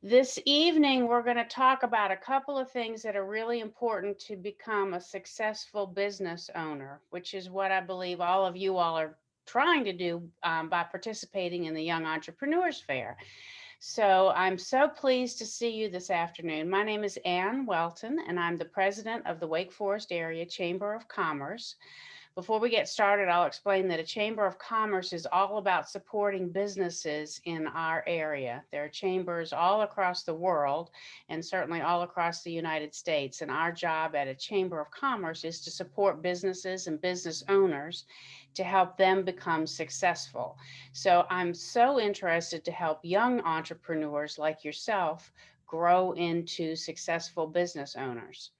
This evening, we're going to talk about a couple of things that are really important to become a successful business owner, which is what I believe all of you all are trying to do by participating in the Young Entrepreneurs Fair. So I'm so pleased to see you this afternoon. My name is Ann Welton, and I'm the president of the Wake Forest Area Chamber of Commerce. Before we get started, I'll explain that a Chamber of Commerce is all about supporting businesses in our area. There are chambers all across the world and certainly all across the United States. And our job at a Chamber of Commerce is to support businesses and business owners to help them become successful. So I'm so interested to help young entrepreneurs like yourself grow into successful business owners.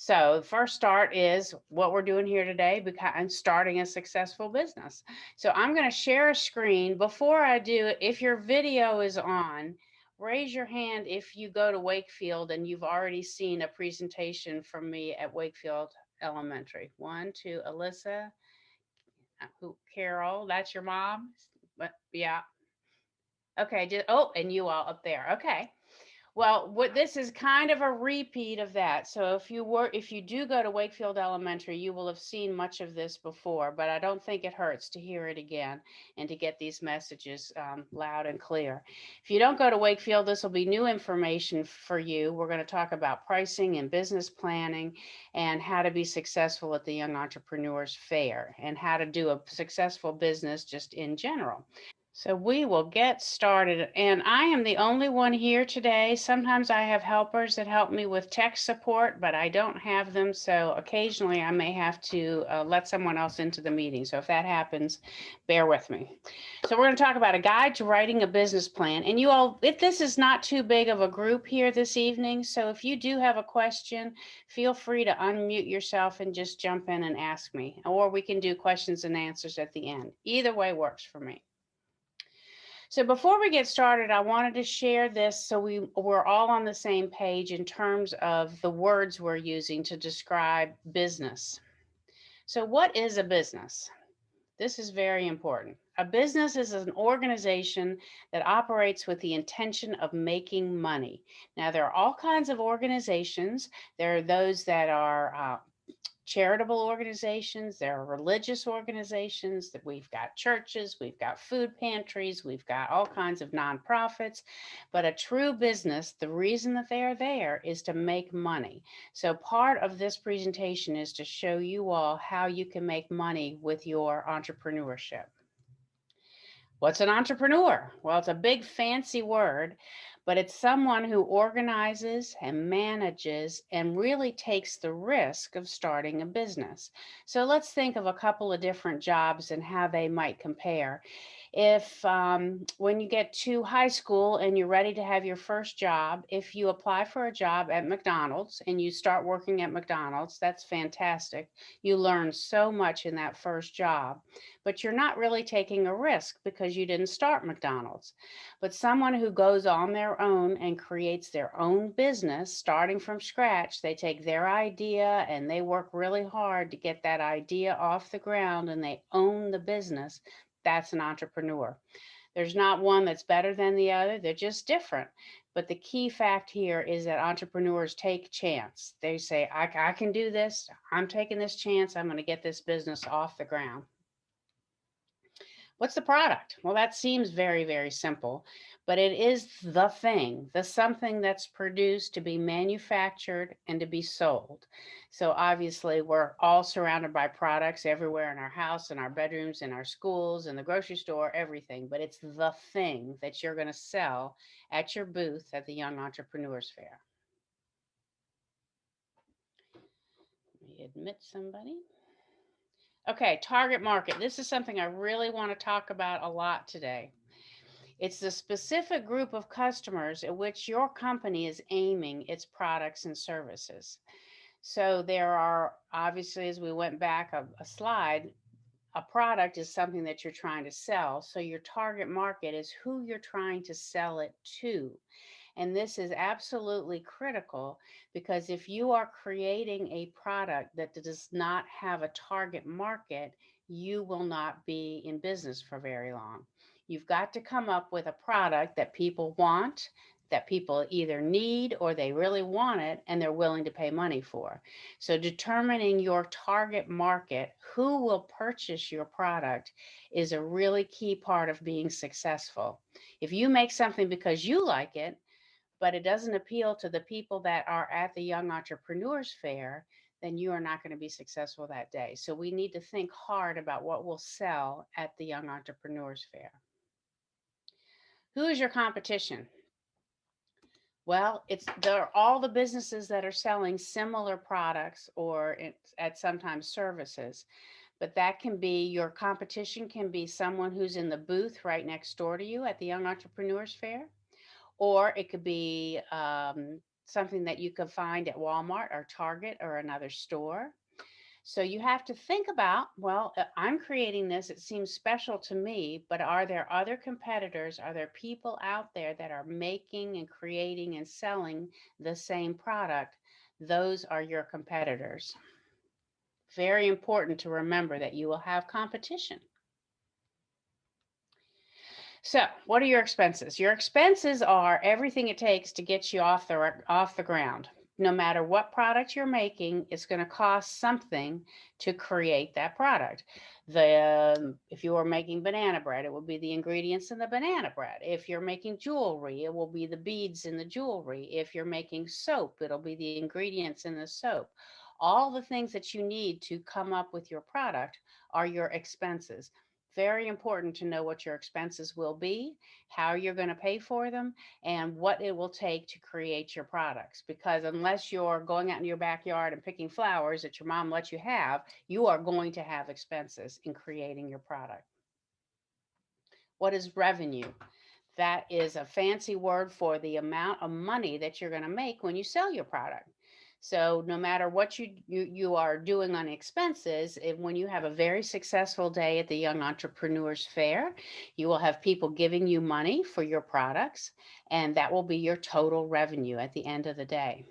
So the first start is what we're doing here today, because starting a successful business. So I'm going to share a screen. Before I do it, if your video is on, raise your hand if you go to Wakefield and you've already seen a presentation from me at Wakefield Elementary. One, two, Alyssa, who, Carol, that's your mom? But yeah. Okay, oh, and you all up there. Okay. Well, what this is kind of a repeat of that. So if you do go to Wakefield Elementary, you will have seen much of this before, but I don't think it hurts to hear it again and to get these messages loud and clear. If you don't go to Wakefield, this will be new information for you. We're going to talk about pricing and business planning and how to be successful at the Young Entrepreneurs Fair and how to do a successful business just in general. So we will get started. And I am the only one here today. Sometimes I have helpers that help me with tech support, but I don't have them. So occasionally I may have to let someone else into the meeting. So if that happens, bear with me. So we're going to talk about a guide to writing a business plan. And you all, this is not too big of a group here this evening. So if you do have a question, feel free to unmute yourself and just jump in and ask me. Or we can do questions and answers at the end. Either way works for me. So before we get started, I wanted to share this so we're all on the same page in terms of the words we're using to describe business. So what is a business? This is very important. A business is an organization that operates with the intention of making money. Now, there are all kinds of organizations. There are those that are charitable organizations, there are religious organizations, that we've got churches, we've got food pantries, we've got all kinds of nonprofits. But a true business, the reason that they are there is to make money. So part of this presentation is to show you all how you can make money with your entrepreneurship. What's an entrepreneur? Well, it's a big fancy word, but it's someone who organizes and manages and really takes the risk of starting a business. So let's think of a couple of different jobs and how they might compare. If when you get to high school and you're ready to have your first job, if you apply for a job at McDonald's and you start working at McDonald's, that's fantastic. You learn so much in that first job, but you're not really taking a risk because you didn't start McDonald's. But someone who goes on their own and creates their own business starting from scratch, they take their idea and they work really hard to get that idea off the ground and they own the business. That's an entrepreneur. There's not one that's better than the other. They're just different. But the key fact here is that entrepreneurs take chance. They say, I can do this. I'm taking this chance. I'm going to get this business off the ground. What's the product? Well, that seems very, very simple, but it is the thing, the something that's produced to be manufactured and to be sold. So obviously, we're all surrounded by products everywhere in our house, in our bedrooms, in our schools, in the grocery store, everything. But it's the thing that you're going to sell at your booth at the Young Entrepreneurs Fair. Let me admit somebody. Okay, target market. This is something I really want to talk about a lot today. It's the specific group of customers at which your company is aiming its products and services. So there are, obviously, as we went back a slide, a product is something that you're trying to sell. So your target market is who you're trying to sell it to. And this is absolutely critical because if you are creating a product that does not have a target market, you will not be in business for very long. You've got to come up with a product that people want, that people either need or they really want it and they're willing to pay money for. So determining your target market, who will purchase your product, is a really key part of being successful. If you make something because you like it, but it doesn't appeal to the people that are at the Young Entrepreneurs Fair, then you are not going to be successful that day. So we need to think hard about what will sell at the Young Entrepreneurs Fair. Who is your competition? Well, they're all the businesses that are selling similar products or at sometimes services. But that can be your competition, can be someone who's in the booth right next door to you at the Young Entrepreneurs Fair, or it could be something that you could find at Walmart or Target or another store. So you have to think about, well, I'm creating this. It seems special to me, but are there other competitors? Are there people out there that are making and creating and selling the same product? Those are your competitors. Very important to remember that you will have competition. So, what are your expenses? Your expenses are everything it takes to get you off the ground. No matter what product you're making, it's going to cost something to create that product. If you are making banana bread, it will be the ingredients in the banana bread. If you're making jewelry, it will be the beads in the jewelry. If you're making soap, it'll be the ingredients in the soap. All the things that you need to come up with your product are your expenses. Very important to know what your expenses will be, how you're going to pay for them, and what it will take to create your products. Because unless you're going out in your backyard and picking flowers that your mom lets you have, you are going to have expenses in creating your product. What is revenue? That is a fancy word for the amount of money that you're going to make when you sell your product. So no matter what you are doing on expenses, when you have a very successful day at the Young Entrepreneurs Fair, you will have people giving you money for your products, and that will be your total revenue at the end of the day.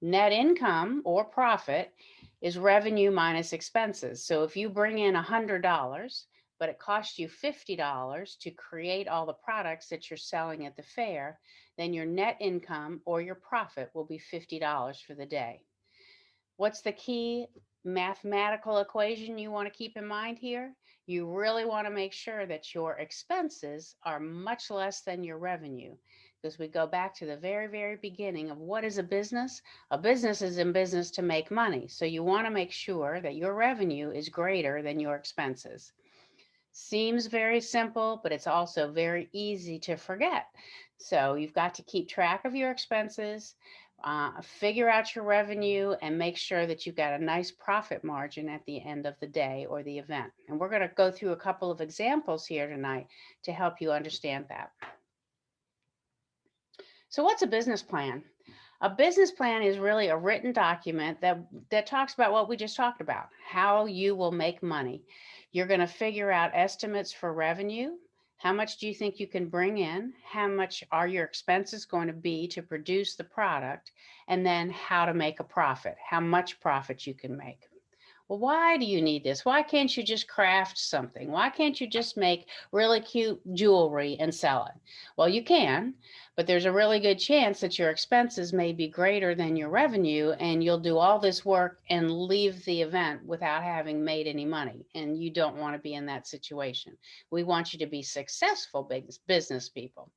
Net income or profit is revenue minus expenses. So if you bring in $100, but it costs you $50 to create all the products that you're selling at the fair, then your net income or your profit will be $50 for the day. What's the key mathematical equation you want to keep in mind here? You really want to make sure that your expenses are much less than your revenue. Because we go back to the very, very beginning of what is a business? A business is in business to make money. So you want to make sure that your revenue is greater than your expenses. Seems very simple, but it's also very easy to forget. So you've got to keep track of your expenses, figure out your revenue, and make sure that you've got a nice profit margin at the end of the day or the event. And we're going to go through a couple of examples here tonight to help you understand that. So what's a business plan? A business plan is really a written document that talks about what we just talked about, how you will make money. You're going to figure out estimates for revenue. How much do you think you can bring in? How much are your expenses going to be to produce the product? And then how to make a profit, how much profit you can make. Well, why do you need this? Why can't you just craft something? Why can't you just make really cute jewelry and sell it? Well, you can, but there's a really good chance that your expenses may be greater than your revenue, and you'll do all this work and leave the event without having made any money. And you don't want to be in that situation. We want you to be successful business people.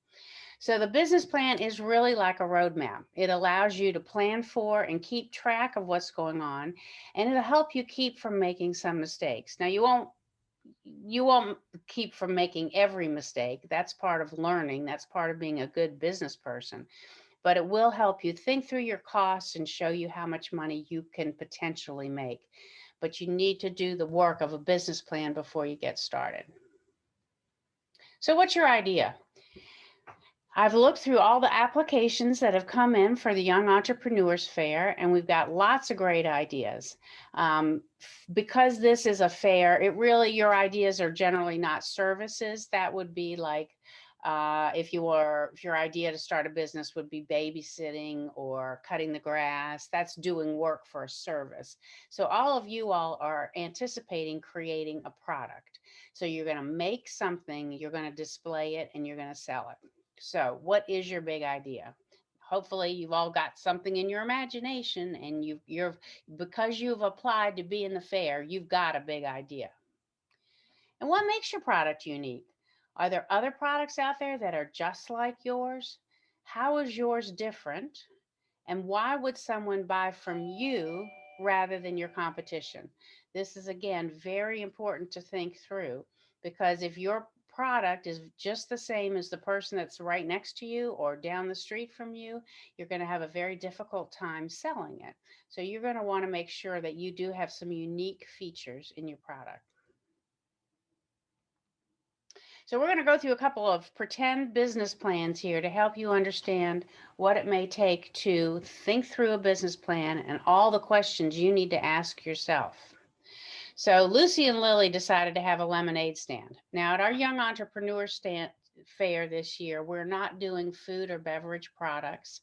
So the business plan is really like a roadmap. It allows you to plan for and keep track of what's going on, and it'll help you keep from making some mistakes. Now you won't keep from making every mistake. That's part of learning. That's part of being a good business person. But it will help you think through your costs and show you how much money you can potentially make. But you need to do the work of a business plan before you get started. So what's your idea? I've looked through all the applications that have come in for the Young Entrepreneurs Fair, and we've got lots of great ideas. Because this is a fair, your ideas are generally not services. That would be like if your idea to start a business would be babysitting or cutting the grass. That's doing work for a service. So all of you all are anticipating creating a product. So you're going to make something, you're going to display it, and you're going to sell it. So what is your big idea? Hopefully you've all got something in your imagination, and you're because you've applied to be in the fair, you've got a big idea. And what makes your product unique? Are there other products out there that are just like yours? How is yours different? And why would someone buy from you rather than your competition? This is, again, very important to think through, because if your product is just the same as the person that's right next to you or down the street from you, you're going to have a very difficult time selling it. So you're going to want to make sure that you do have some unique features in your product. So we're going to go through a couple of pretend business plans here to help you understand what it may take to think through a business plan and all the questions you need to ask yourself. So Lucy and Lily decided to have a lemonade stand. Now at our Young Entrepreneur Fair this year, we're not doing food or beverage products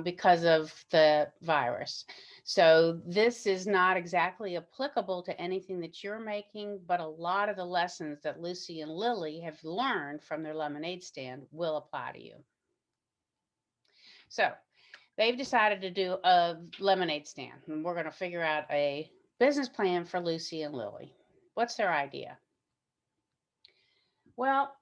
because of the virus. So this is not exactly applicable to anything that you're making, but a lot of the lessons that Lucy and Lily have learned from their lemonade stand will apply to you. So they've decided to do a lemonade stand, and we're going to figure out a business plan for Lucy and Lily. What's their idea? Well,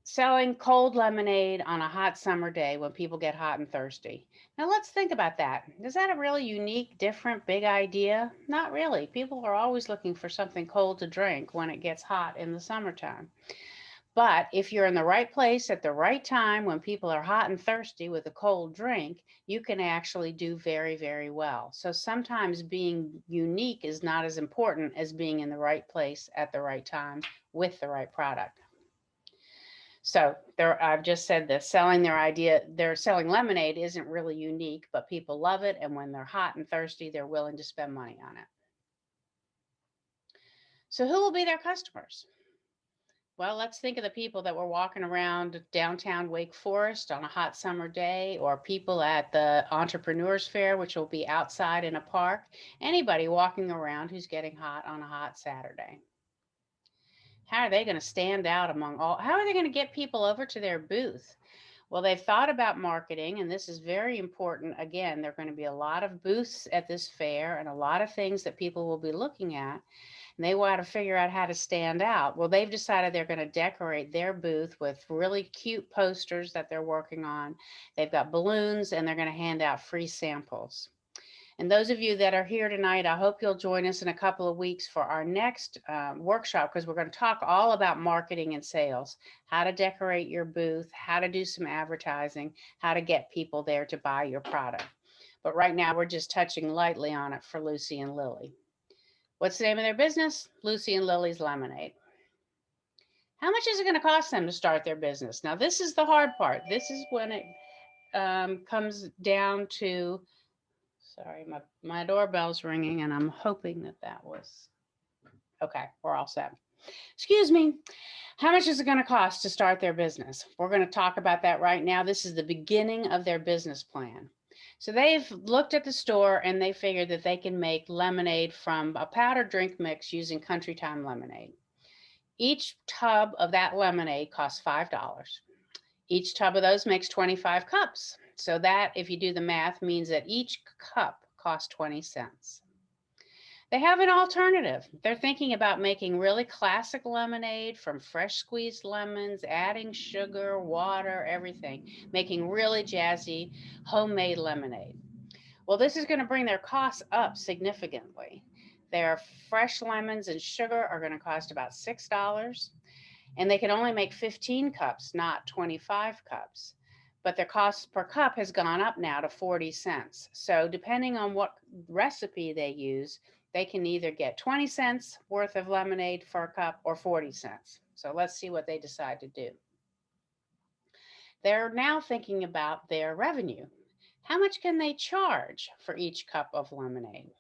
selling cold lemonade on a hot summer day when people get hot and thirsty. Now let's think about that. Is that a really unique, different, big idea? Not really. People are always looking for something cold to drink when it gets hot in the summertime. But if you're in the right place at the right time when people are hot and thirsty with a cold drink, you can actually do very, very well. So sometimes being unique is not as important as being in the right place at the right time with the right product. So I've just said this, they're selling lemonade isn't really unique, but people love it. And when they're hot and thirsty, they're willing to spend money on it. So who will be their customers? Well, let's think of the people that were walking around downtown Wake Forest on a hot summer day, or people at the Entrepreneurs Fair, which will be outside in a park. Anybody walking around who's getting hot on a hot Saturday. How are they going to stand out among all? How are they going to get people over to their booth? Well, they've thought about marketing, and this is very important. Again, there are going to be a lot of booths at this fair and a lot of things that people will be looking at, and they want to figure out how to stand out. Well, they've decided they're going to decorate their booth with really cute posters that they're working on. They've got balloons, and they're going to hand out free samples. And those of you that are here tonight, I hope you'll join us in a couple of weeks for our next workshop, because we're going to talk all about marketing and sales, how to decorate your booth, how to do some advertising, how to get people there to buy your product. But right now, we're just touching lightly on it for Lucy and Lily. What's the name of their business? Lucy and Lily's Lemonade. How much is it going to cost them to start their business? Now, this is the hard part. This is when it comes down to Sorry, my doorbell's ringing, and I'm hoping that was okay. We're all set. Excuse me. How much is it going to cost to start their business? We're going to talk about that right now. This is the beginning of their business plan. So they've looked at the store, and they figured that they can make lemonade from a powdered drink mix using Country Time lemonade. Each tub of that lemonade costs $5. Each tub of those makes 25 cups. So that, if you do the math, means that each cup costs 20 cents. They have an alternative. They're thinking about making really classic lemonade from fresh squeezed lemons, adding sugar, water, everything, making really jazzy homemade lemonade. Well, this is going to bring their costs up significantly. Their fresh lemons and sugar are going to cost about $6. And they can only make 15 cups, not 25 cups. But their cost per cup has gone up now to 40 cents. So depending on what recipe they use, they can either get 20 cents worth of lemonade for a cup or 40 cents. So let's see what they decide to do. They're now thinking about their revenue. How much can they charge for each cup of lemonade?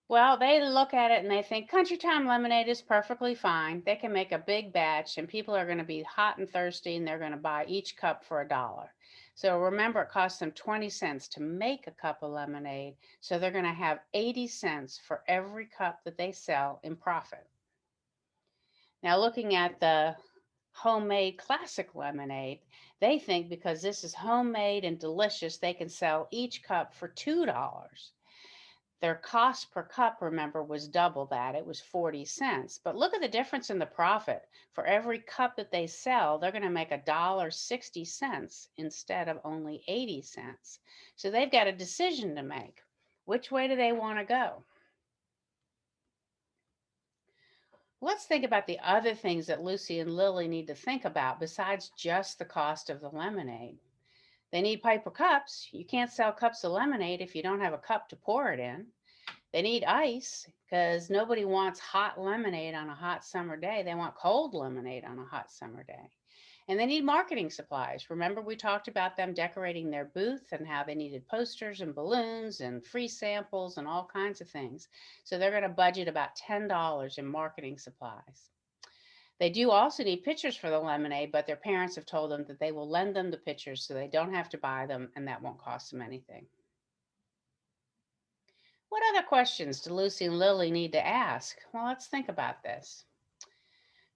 Well, they look at it and they think Country Time lemonade is perfectly fine. They can make a big batch, and people are going to be hot and thirsty, and they're going to buy each cup for $1. So remember, it costs them 20 cents to make a cup of lemonade. So they're going to have 80 cents for every cup that they sell in profit. Now, looking at the homemade classic lemonade. They think because this is homemade and delicious, they can sell each cup for $2. Their cost per cup, remember, was double that. It was 40 cents. But look at the difference in the profit. For every cup that they sell, they're going to make $1.60 instead of only 80 cents. So they've got a decision to make. Which way do they want to go? Let's think about the other things that Lucy and Lily need to think about besides just the cost of the lemonade. They need paper cups. You can't sell cups of lemonade if you don't have a cup to pour it in. They need ice because nobody wants hot lemonade on a hot summer day. They want cold lemonade on a hot summer day. And they need marketing supplies. Remember, we talked about them decorating their booth and how they needed posters and balloons and free samples and all kinds of things. So they're going to budget about $10 in marketing supplies. They do also need pitchers for the lemonade, but their parents have told them that they will lend them the pitchers so they don't have to buy them and that won't cost them anything. What other questions do Lucy and Lily need to ask? Well, let's think about this.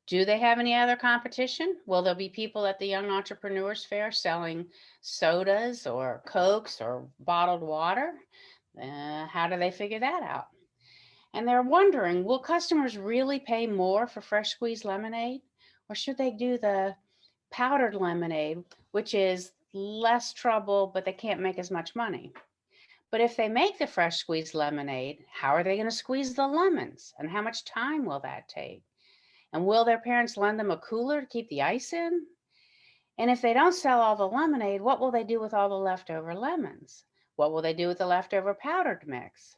Do they have any other competition? Will there be people at the Young Entrepreneurs Fair selling sodas or Cokes or bottled water? How do they figure that out? And they're wondering, will customers really pay more for fresh squeezed lemonade? Or should they do the powdered lemonade, which is less trouble, but they can't make as much money? But if they make the fresh squeezed lemonade, how are they going to squeeze the lemons? And how much time will that take? And will their parents lend them a cooler to keep the ice in? And if they don't sell all the lemonade, what will they do with all the leftover lemons? What will they do with the leftover powdered mix?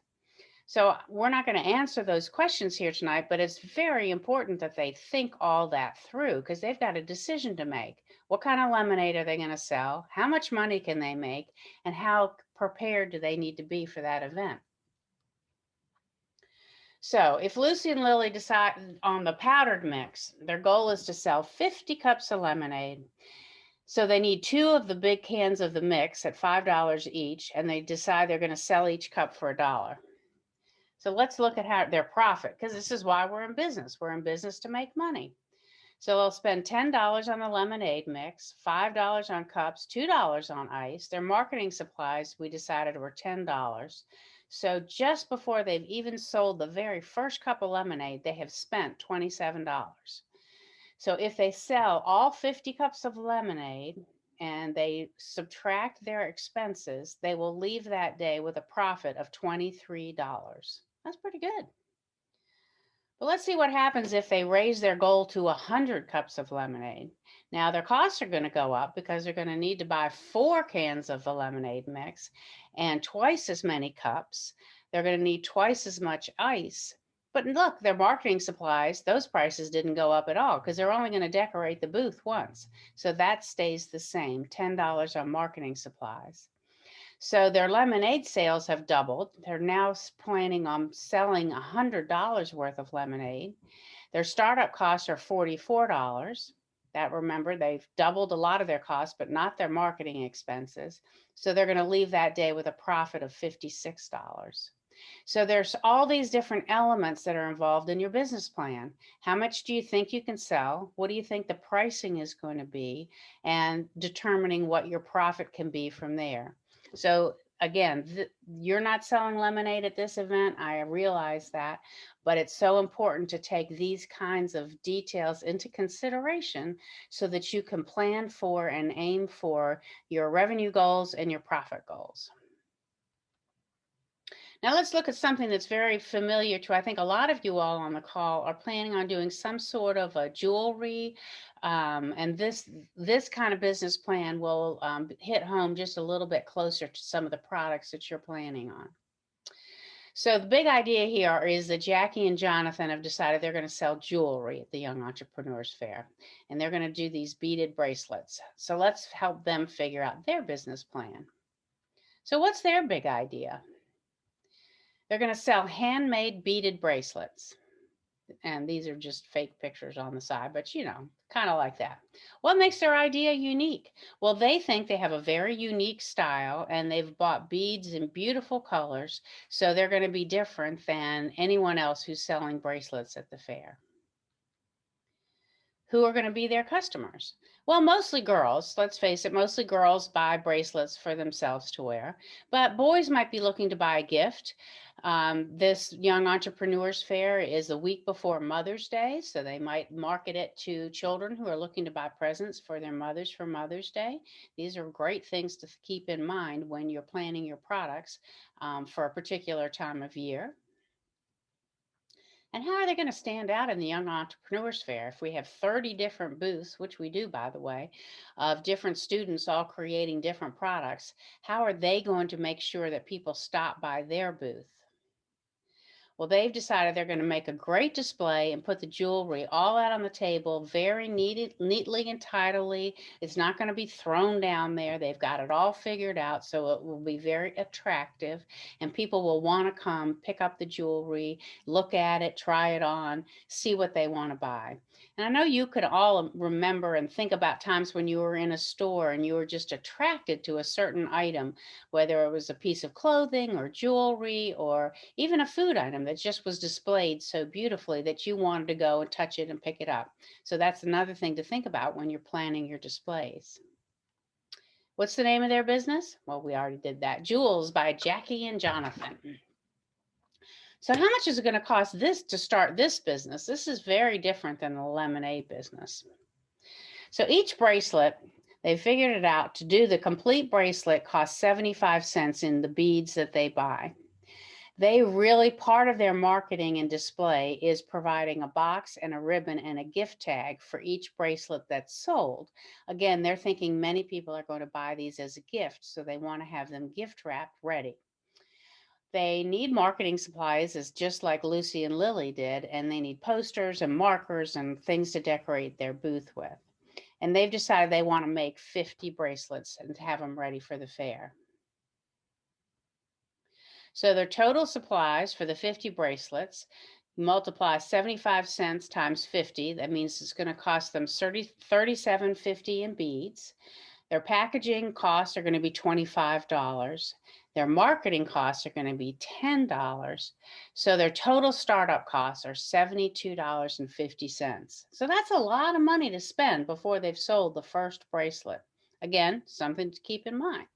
So we're not going to answer those questions here tonight, but it's very important that they think all that through because they've got a decision to make. What kind of lemonade are they going to sell? How much money can they make? And how prepared do they need to be for that event? So if Lucy and Lily decide on the powdered mix, their goal is to sell 50 cups of lemonade. So they need 2 of the big cans of the mix at $5 each, and they decide they're going to sell each cup for $1. So let's look at how their profit, because this is why we're in business. We're in business to make money. So they'll spend $10 on the lemonade mix, $5 on cups, $2 on ice. Their marketing supplies, we decided, were $10. So just before they've even sold the very first cup of lemonade, they have spent $27. So if they sell all 50 cups of lemonade and they subtract their expenses, they will leave that day with a profit of $23. That's pretty good. But let's see what happens if they raise their goal to 100 cups of lemonade. Now their costs are going to go up because they're going to need to buy 4 cans of the lemonade mix and twice as many cups. They're going to need twice as much ice. But look, their marketing supplies, those prices didn't go up at all because they're only going to decorate the booth once. So that stays the same, $10 on marketing supplies. So their lemonade sales have doubled. They're now planning on selling $100 worth of lemonade. Their startup costs are $44. That, remember, they've doubled a lot of their costs, but not their marketing expenses. So they're going to leave that day with a profit of $56. So there's all these different elements that are involved in your business plan. How much do you think you can sell? What do you think the pricing is going to be? And determining what your profit can be from there. So again, you're not selling lemonade at this event. I realize that, but it's so important to take these kinds of details into consideration so that you can plan for and aim for your revenue goals and your profit goals. Now let's look at something that's very familiar to, I think, a lot of you all on the call are planning on doing some sort of a jewelry, and this kind of business plan will hit home just a little bit closer to some of the products that you're planning on. So the big idea here is that Jackie and Jonathan have decided they're going to sell jewelry at the Young Entrepreneurs Fair, and they're going to do these beaded bracelets. So let's help them figure out their business plan. So what's their big idea? They're going to sell handmade beaded bracelets. And these are just fake pictures on the side, but kind of like that. What makes their idea unique? Well, they think they have a very unique style and they've bought beads in beautiful colors. So they're going to be different than anyone else who's selling bracelets at the fair. Who are going to be their customers? Well, mostly girls. Let's face it, mostly girls buy bracelets for themselves to wear, but boys might be looking to buy a gift. This Young Entrepreneurs Fair is the week before Mother's Day, so they might market it to children who are looking to buy presents for their mothers for Mother's Day. These are great things to keep in mind when you're planning your products for a particular time of year. And how are they going to stand out in the Young Entrepreneurs Fair if we have 30 different booths, which we do, by the way, of different students all creating different products? How are they going to make sure that people stop by their booth? Well, they've decided they're going to make a great display and put the jewelry all out on the table, very neatly and tidily. It's not going to be thrown down there. They've got it all figured out, so it will be very attractive, and people will want to come pick up the jewelry, look at it, try it on, see what they want to buy. And I know you could all remember and think about times when you were in a store and you were just attracted to a certain item, whether it was a piece of clothing or jewelry or even a food item that just was displayed so beautifully that you wanted to go and touch it and pick it up. So that's another thing to think about when you're planning your displays. What's the name of their business? Well, we already did that. Jewels by Jackie and Jonathan. So how much is it going to cost this to start this business? This is very different than the lemonade business. So each bracelet, they figured it out, to do the complete bracelet costs 75 cents in the beads that they buy. They really, part of their marketing and display is providing a box and a ribbon and a gift tag for each bracelet that's sold. Again, they're thinking many people are going to buy these as a gift, so they want to have them gift wrapped ready. They need marketing supplies, as just like Lucy and Lily did, and they need posters and markers and things to decorate their booth with. And they've decided they want to make 50 bracelets and have them ready for the fair. So their total supplies for the 50 bracelets, multiply 75 cents times 50. That means it's going to cost them $37.50 in beads. Their packaging costs are going to be $25. Their marketing costs are going to be $10. So their total startup costs are $72.50. So that's a lot of money to spend before they've sold the first bracelet. Again, something to keep in mind.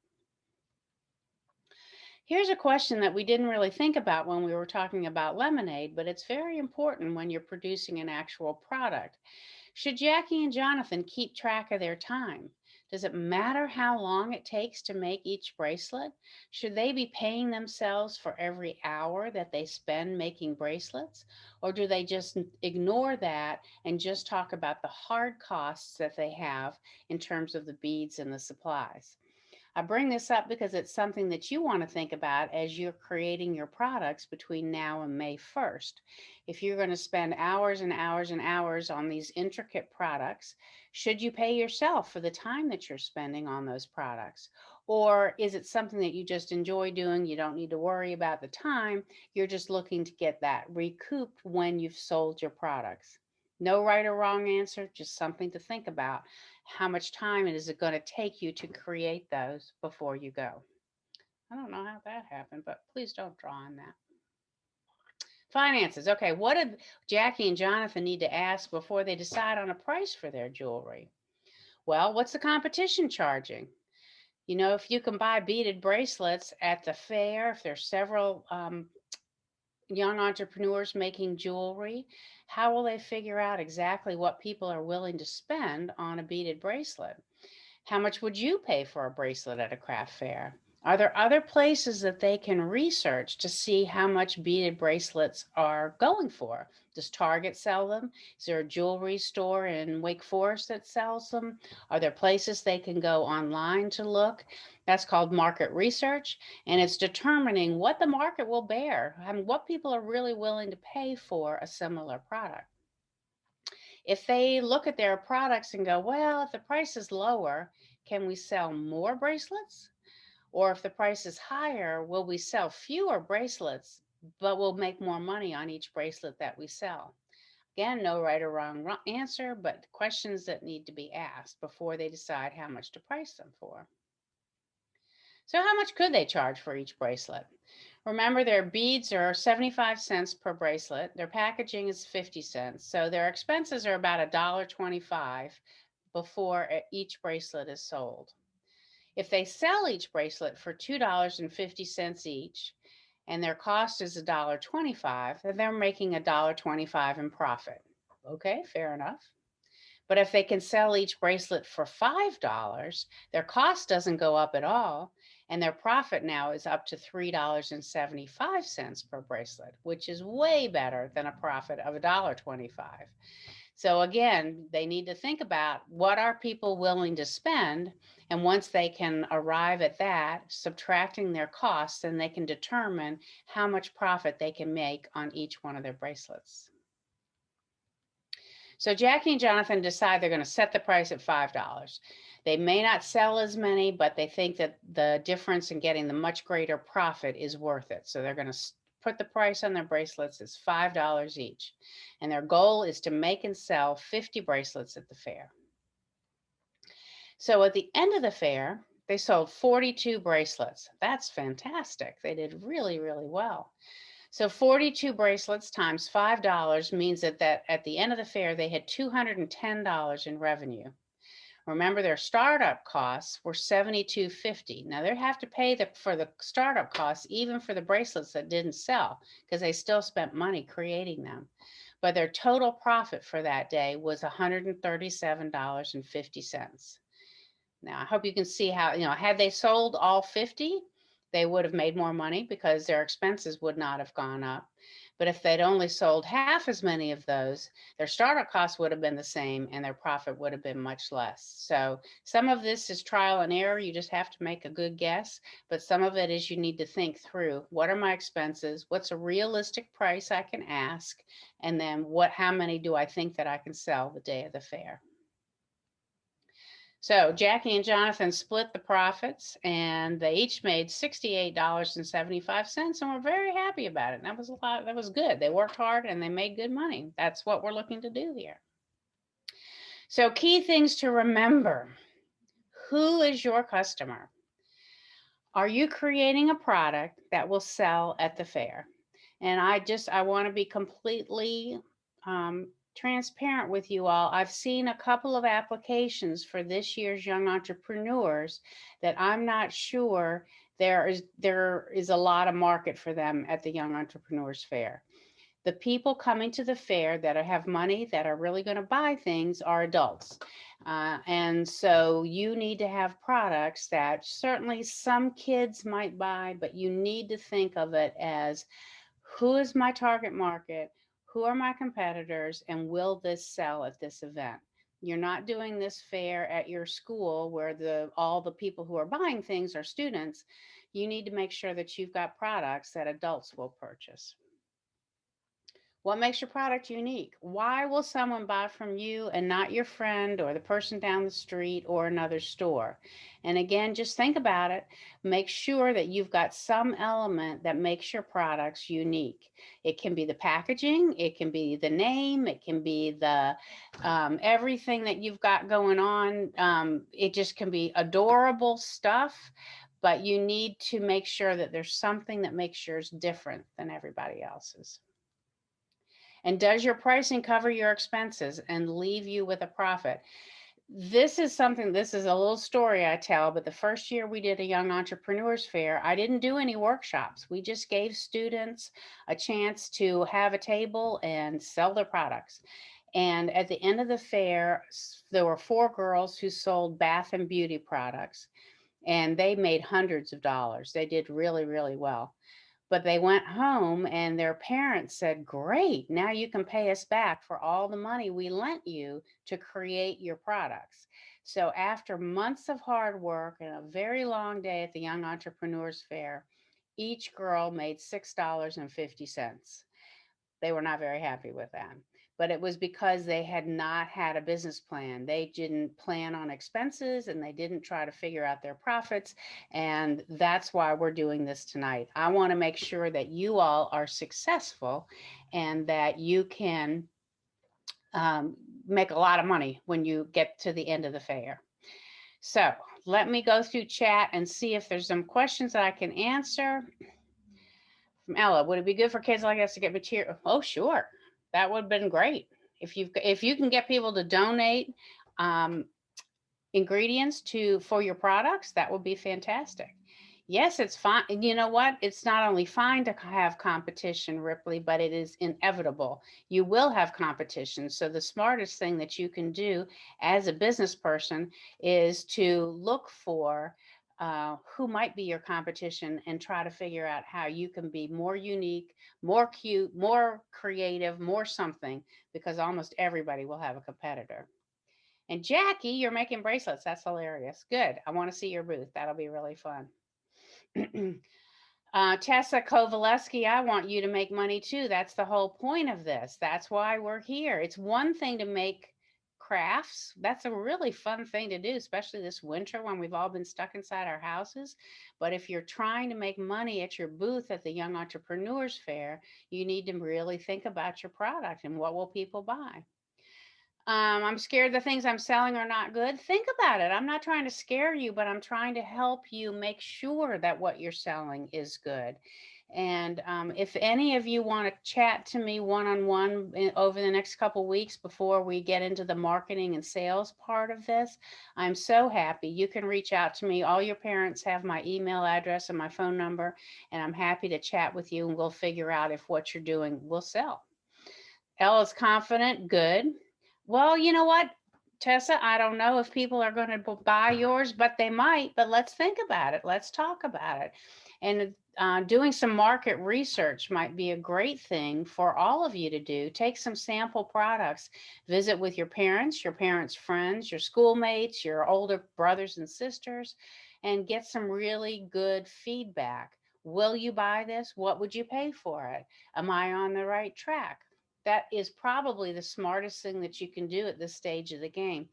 Here's a question that we didn't really think about when we were talking about lemonade, but it's very important when you're producing an actual product. Should Jackie and Jonathan keep track of their time? Does it matter how long it takes to make each bracelet? Should they be paying themselves for every hour that they spend making bracelets? Or do they just ignore that and just talk about the hard costs that they have in terms of the beads and the supplies? I bring this up because it's something that you want to think about as you're creating your products between now and May 1st. If you're going to spend hours and hours and hours on these intricate products, should you pay yourself for the time that you're spending on those products? Or is it something that you just enjoy doing? You don't need to worry about the time. You're just looking to get that recouped when you've sold your products. No right or wrong answer, just something to think about. How much time is it going to take you to create those before you go? I don't know how that happened, but please don't draw on that. Finances. Okay, what did Jackie and Jonathan need to ask before they decide on a price for their jewelry? Well, what's the competition charging? You know, if you can buy beaded bracelets at the fair, if there's several young entrepreneurs making jewelry, how will they figure out exactly what people are willing to spend on a beaded bracelet? How much would you pay for a bracelet at a craft fair? Are there other places that they can research to see how much beaded bracelets are going for? Does Target sell them? Is there a jewelry store in Wake Forest that sells them? Are there places they can go online to look? That's called market research, and it's determining what the market will bear and what people are really willing to pay for a similar product. If they look at their products and go, well, if the price is lower, can we sell more bracelets? Or if the price is higher, will we sell fewer bracelets, but we'll make more money on each bracelet that we sell? Again, no right or wrong answer, but questions that need to be asked before they decide how much to price them for. So how much could they charge for each bracelet? Remember, their beads are 75 cents per bracelet. Their packaging is 50 cents. So their expenses are about $1.25 before each bracelet is sold. If they sell each bracelet for $2.50 each, and their cost is $1.25, then they're making $1.25 in profit. Okay, fair enough. But if they can sell each bracelet for $5, their cost doesn't go up at all, and their profit now is up to $3.75 per bracelet, which is way better than a profit of $1.25. So again, they need to think about what are people willing to spend, and once they can arrive at that, subtracting their costs, then they can determine how much profit they can make on each one of their bracelets. So Jackie and Jonathan decide they're going to set the price at $5. They may not sell as many, but they think that the difference in getting the much greater profit is worth it. So they're going to put the price on their bracelets as $5 each. And their goal is to make and sell 50 bracelets at the fair. So at the end of the fair, they sold 42 bracelets. That's fantastic. They did really, really well. So 42 bracelets times $5 means that at the end of the fair, they had $210 in revenue. Remember, their startup costs were $72.50. Now they have to pay for the startup costs, even for the bracelets that didn't sell, because they still spent money creating them. But their total profit for that day was $137.50. Now, I hope you can see how, had they sold all 50, they would have made more money because their expenses would not have gone up. But if they'd only sold half as many of those, their startup costs would have been the same and their profit would have been much less. So some of this is trial and error. You just have to make a good guess. But some of it is you need to think through, what are my expenses? What's a realistic price I can ask? And then how many do I think that I can sell the day of the fair? So Jackie and Jonathan split the profits, and they each made $68.75, and we're very happy about it. And that was a lot. That was good. They worked hard and they made good money. That's what we're looking to do here. So key things to remember. Who is your customer? Are you creating a product that will sell at the fair? And I want to be completely transparent with you all. I've seen a couple of applications for this year's Young Entrepreneurs that I'm not sure there is a lot of market for them at the Young Entrepreneurs Fair. The people coming to the fair that have money, that are really going to buy things, are adults. And so you need to have products that certainly some kids might buy, but you need to think of it as, who is my target market? Who are my competitors, and will this sell at this event? You're not doing this fair at your school where all the people who are buying things are students. You need to make sure that you've got products that adults will purchase. What makes your product unique? Why will someone buy from you and not your friend or the person down the street or another store? And again, just think about it. Make sure that you've got some element that makes your products unique. It can be the packaging, it can be the name, it can be the everything that you've got going on. It just can be adorable stuff, but you need to make sure that there's something that makes yours different than everybody else's. And does your pricing cover your expenses and leave you with a profit? This is a little story I tell, but the first year we did a Young Entrepreneurs Fair, I didn't do any workshops. We just gave students a chance to have a table and sell their products. And at the end of the fair, there were 4 girls who sold bath and beauty products, and they made hundreds of dollars. They did really, really well. But they went home and their parents said, great, now you can pay us back for all the money we lent you to create your products. So after months of hard work and a very long day at the Young Entrepreneurs Fair, each girl made $6.50. They were not very happy with that. But it was because they had not had a business plan. They didn't plan on expenses and they didn't try to figure out their profits. And that's why we're doing this tonight. I want to make sure that you all are successful and that you can make a lot of money when you get to the end of the fair. So let me go through chat and see if there's some questions that I can answer. From Ella, would it be good for kids like us to get material? Oh, sure. That would have been great. If you can get people to donate um, ingredients for your products, that would be fantastic. Yes, it's fine. You know what? It's not only fine to have competition, Ripley, but it is inevitable. You will have competition. So the smartest thing that you can do as a business person is to look for who might be your competition and try to figure out how you can be more unique, more cute, more creative, more something, because almost everybody will have a competitor. And Jackie, you're making bracelets. That's hilarious. Good. I want to see your booth. That'll be really fun. Tessa Kovaleski, I want you to make money too. That's the whole point of this. That's why we're here. It's one thing to make crafts. That's a really fun thing to do, especially this winter when we've all been stuck inside our houses. But if you're trying to make money at your booth at the Young Entrepreneurs Fair, you need to really think about your product and what will people buy. I'm scared the things I'm selling are not good. Think about it. I'm not trying to scare you, but I'm trying to help you make sure that what you're selling is good. And if any of you want to chat to me one on one over the next couple weeks before we get into the marketing and sales part of this, I'm so happy. You can reach out to me. All your parents have my email address and my phone number, and I'm happy to chat with you and we'll figure out if what you're doing will sell. Ella's confident. Good. Well, you know what, Tessa, I don't know if people are going to buy yours, but they might. But let's think about it. Let's talk about it. And doing some market research might be a great thing for all of you to do. Take some sample products, visit with your parents' friends, your schoolmates, your older brothers and sisters, and get some really good feedback. Will you buy this? What would you pay for it? Am I on the right track? That is probably the smartest thing that you can do at this stage of the game.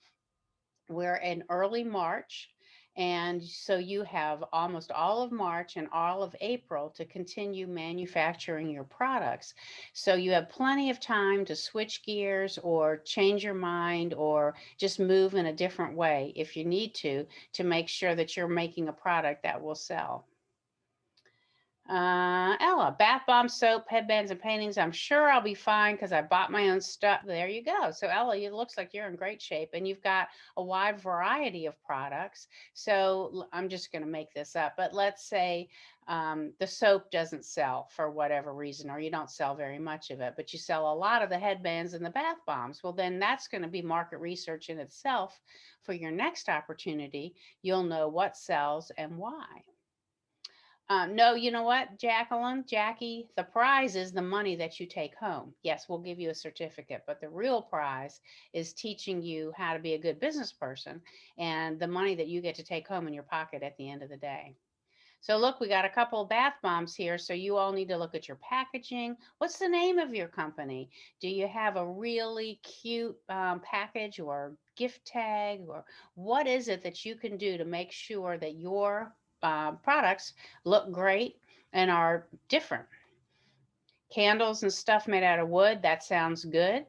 We're in early March, and so you have almost all of March and all of April to continue manufacturing your products. So you have plenty of time to switch gears or change your mind or just move in a different way if you need to make sure that you're making a product that will sell. Ella, bath bombs, soap, headbands, and paintings. I'm sure I'll be fine because I bought my own stuff. There you go. So, Ella, it looks like you're in great shape and you've got a wide variety of products. So, I'm just going to make this up. But let's say the soap doesn't sell for whatever reason, or you don't sell very much of it, but you sell a lot of the headbands and the bath bombs. Well, then that's going to be market research in itself for your next opportunity. You'll know what sells and why. No, you know what, Jackie, the prize is the money that you take home. Yes, we'll give you a certificate, but the real prize is teaching you how to be a good business person and the money that you get to take home in your pocket at the end of the day. So look, we got a couple of bath bombs here. So you all need to look at your packaging. What's the name of your company? Do you have a really cute package or gift tag, or what is it that you can do to make sure that your products look great and are different? Candles and stuff made out of wood. That sounds good.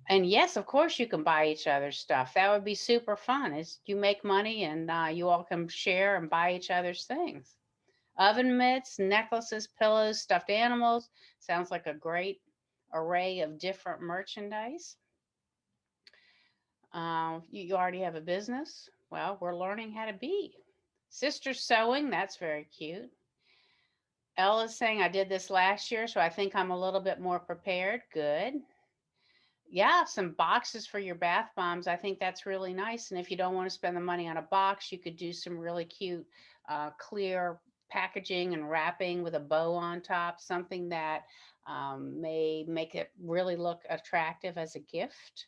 And yes, of course, you can buy each other's stuff. That would be super fun. Is you make money and you all can share and buy each other's things. Oven mitts, necklaces, pillows, stuffed animals. Sounds like a great array of different merchandise. You already have a business. Well, we're learning how to be. Sister sewing, that's very cute. Ella's saying, I did this last year, so I think I'm a little bit more prepared. Good. Yeah, some boxes for your bath bombs. I think that's really nice. And if you don't want to spend the money on a box, you could do some really cute, clear packaging and wrapping with a bow on top, something that may make it really look attractive as a gift.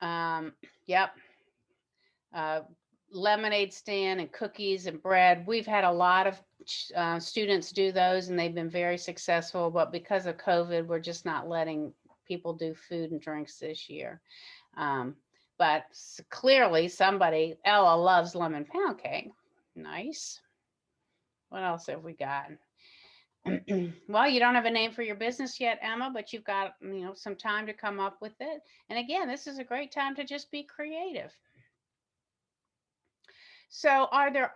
Yep. Uh, Lemonade stand and cookies and bread. We've had a lot of students do those and they've been very successful, but because of COVID, we're just not letting people do food and drinks this year. But clearly Ella loves lemon pound cake. Nice. What else have we got? Well, you don't have a name for your business yet, Emma, but you've got, some time to come up with it. And again, this is a great time to just be creative. So are there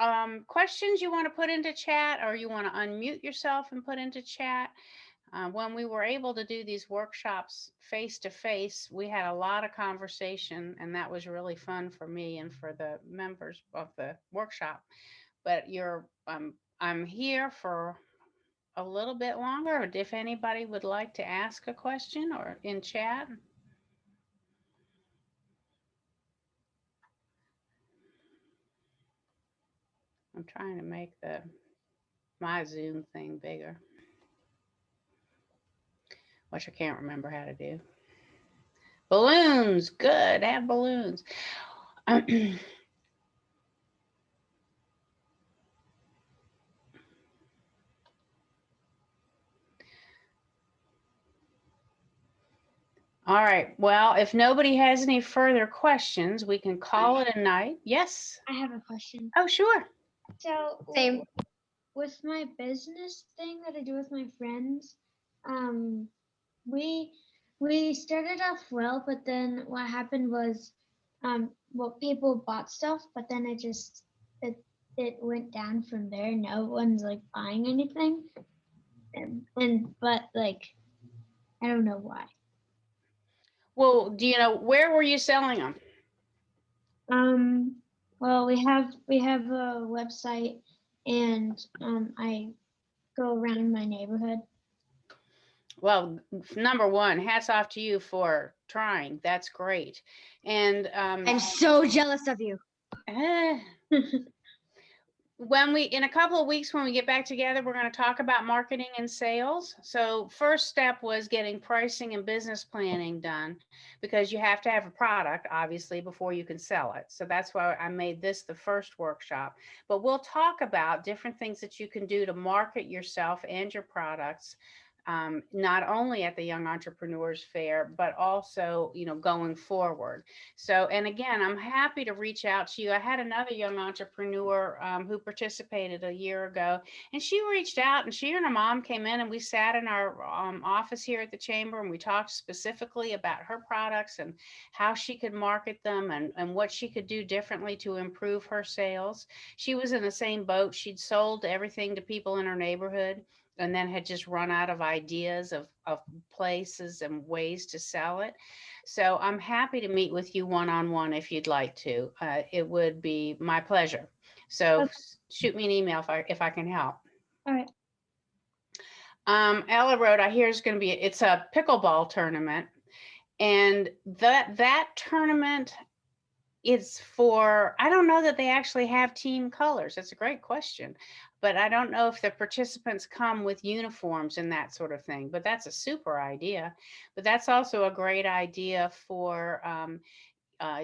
questions you want to put into chat, or you want to unmute yourself and put into chat? When we were able to do these workshops face to face, we had a lot of conversation, and that was really fun for me and for the members of the workshop. But I'm here for a little bit longer. If anybody would like to ask a question or in chat. I'm trying to make my Zoom thing bigger, which I can't remember how to do. Balloons, good, have balloons. All right, well, if nobody has any further questions, we can call it a night. Yes? I have a question. Oh, sure. So, same. With my business thing that I do with my friends, we started off well, but then what happened was, well, people bought stuff, but then it went down from there. No one's like buying anything, but like I don't know why. Well, do you know where were you selling them? Well, we have a website, and I go around my neighborhood. Well, number one, hats off to you for trying. That's great. And I'm so jealous of you. In a couple of weeks, when we get back together, we're going to talk about marketing and sales. So first step was getting pricing and business planning done, because you have to have a product, obviously, before you can sell it. So that's why I made this the first workshop. But we'll talk about different things that you can do to market yourself and your products, not only at the Young Entrepreneurs Fair, but also, going forward. So, and again, I'm happy to reach out to you. I had another young entrepreneur who participated a year ago, and she reached out, and she and her mom came in, and we sat in our office here at the chamber, and we talked specifically about her products and how she could market them, and what she could do differently to improve her sales. She was in the same boat. She'd sold everything to people in her neighborhood, and then had just run out of ideas of places and ways to sell it. So I'm happy to meet with you one-on-one if you'd like to. It would be my pleasure. So Okay. Shoot me an email if I can help. All right. Ella wrote, I hear it's a pickleball tournament. And that tournament is I don't know that they actually have team colors. That's a great question. But I don't know if the participants come with uniforms and that sort of thing. But that's a super idea. But that's also a great idea for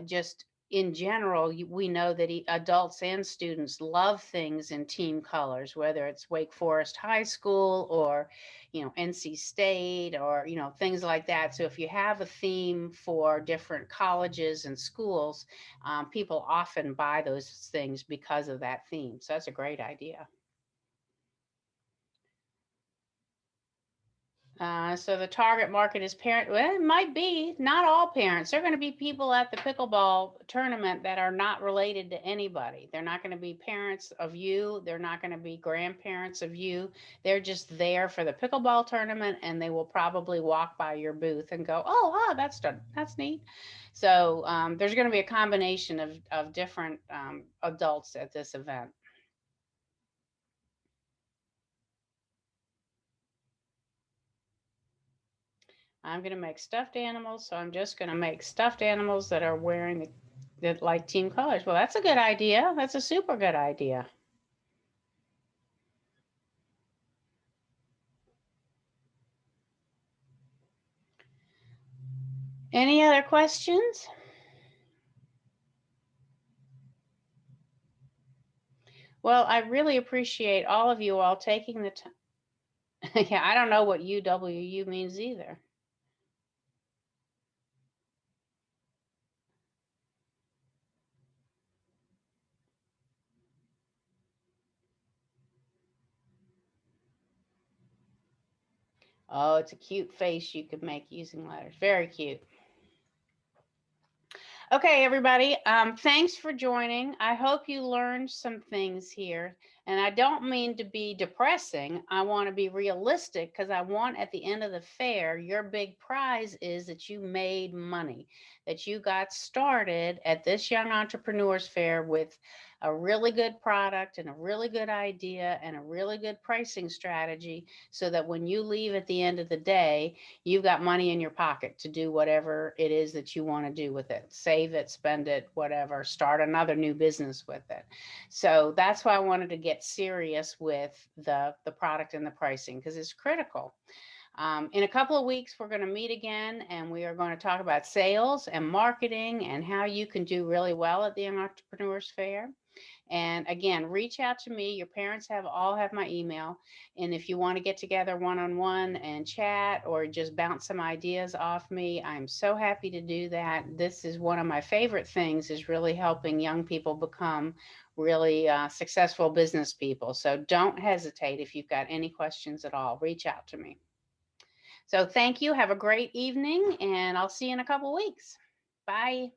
just in general. We know that adults and students love things in team colors, whether it's Wake Forest High School or, NC State, or, things like that. So if you have a theme for different colleges and schools, people often buy those things because of that theme. So that's a great idea. So the target market is parent. Well, it might be not all parents. There are going to be people at the pickleball tournament that are not related to anybody. They're not going to be parents of you. They're not going to be grandparents of you. They're just there for the pickleball tournament, and they will probably walk by your booth and go, "Oh, that's neat." So there's going to be a combination of different adults at this event. I'm going to make stuffed animals, so I'm just going to make stuffed animals that are wearing that like team colors. Well, that's a good idea. That's a super good idea. Any other questions? Well, I really appreciate all of you all taking the time. Yeah, I don't know what UWU means either. Oh, it's a cute face you could make using letters. Very cute. Okay, everybody. Thanks for joining. I hope you learned some things here. And I don't mean to be depressing. I want to be realistic because I want at the end of the fair, your big prize is that you made money, that you got started at this Young Entrepreneurs Fair with a really good product and a really good idea and a really good pricing strategy so that when you leave at the end of the day, you've got money in your pocket to do whatever it is that you want to do with it. Save it, spend it, whatever, start another new business with it. So that's why I wanted to get serious with the product and the pricing because it's critical. In a couple of weeks, we're going to meet again and we are going to talk about sales and marketing and how you can do really well at the Young Entrepreneurs Fair. And again, reach out to me. Your parents all have my email. And if you want to get together one-on-one and chat or just bounce some ideas off me, I'm so happy to do that. This is one of my favorite things is really helping young people become really successful business people. So don't hesitate if you've got any questions at all. Reach out to me. So thank you. Have a great evening, and I'll see you in a couple weeks. Bye.